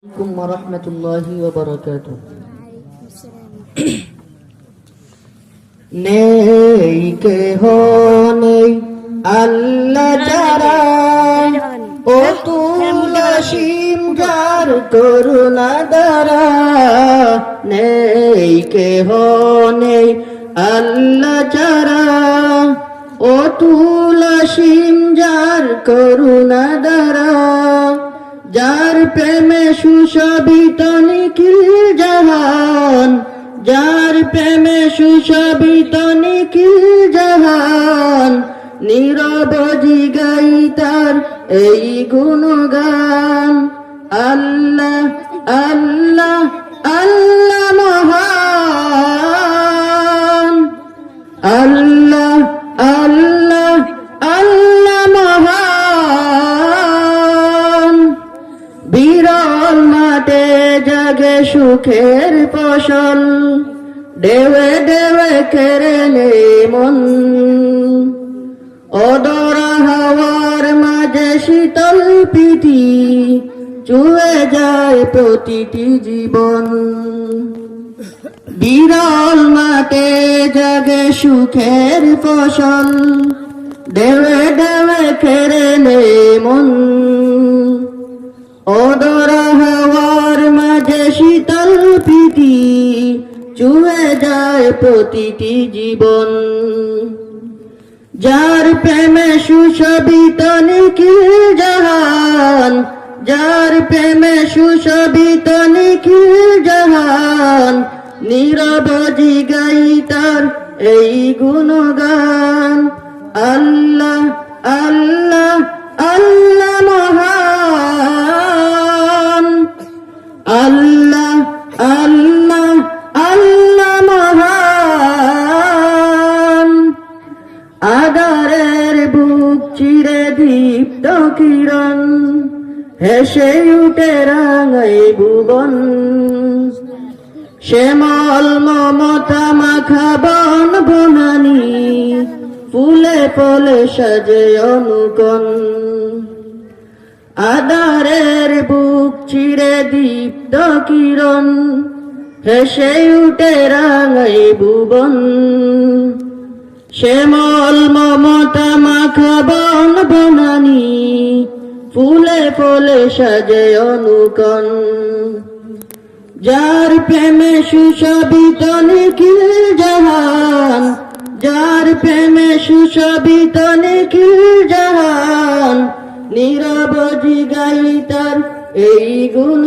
عليكم ورحمة الله وبركاته নেই কেহ নেই আল্লাহ ছাড়া ও তুলসীম যার করুণা দ্বারা নেই কেহ নেই আল্লাহ ছাড়া ও তুলসীম যার করুণা দ্বারা যার প্রেমে সুশোভিত নিখিল জাহান যার প্রেমে সুশোভিত নিখিল জাহান নীরবজি গাই তার এই গুণগান আল্লাহ আল্লাহ আল্লাহ মহান আল্লাহ আল্লাহ আল্লাহ মহান বিরল মাঠে জাগে সুখের ফসল দেবে দেবে কেড়ে নে মন অদরা হাওয়ার মাঝে শীতল পিঠি চুয়ে যায় প্রতিটি জীবন বিরল মাঠে জাগে সুখের ফসল দেবে দেবে কেড়ে নে মন অদরা হাওয়ার মাঝে শীতল পিঠি চুয়ে যায় প্রতিটি জীবন যার প্রেমে সুশোভিত নিখিল জাহান যার প্রেমে সুশোভিত নিখিল জাহান নীরবজি গাই তার এই গুণগান আল্লাহ আল্লাহ আল্লাহ মহান আল্লাহ আল্লাহ আল্লাহ মহান আধারের বুক চিরে দীপ্ত কিরণ হেসে উঠে রাঙাই ভুবন শ্যামল মমতা মাখা বন বনানি ফুলে ফলে সাজে অনুকন আধারের বুক চিরে দীপ্ত কিরণ হেসে উঠে রাঙাই ভুবন শ্যামল মমতা মাখা বন বনানি ফুলে ফলে সাজে অনুকন যার প্রেমে সুশোভিত নিখিল জাহান যার প্রেমে সুশোভিত নিখিল জাহান নীরবজি গাই তার এই গুণ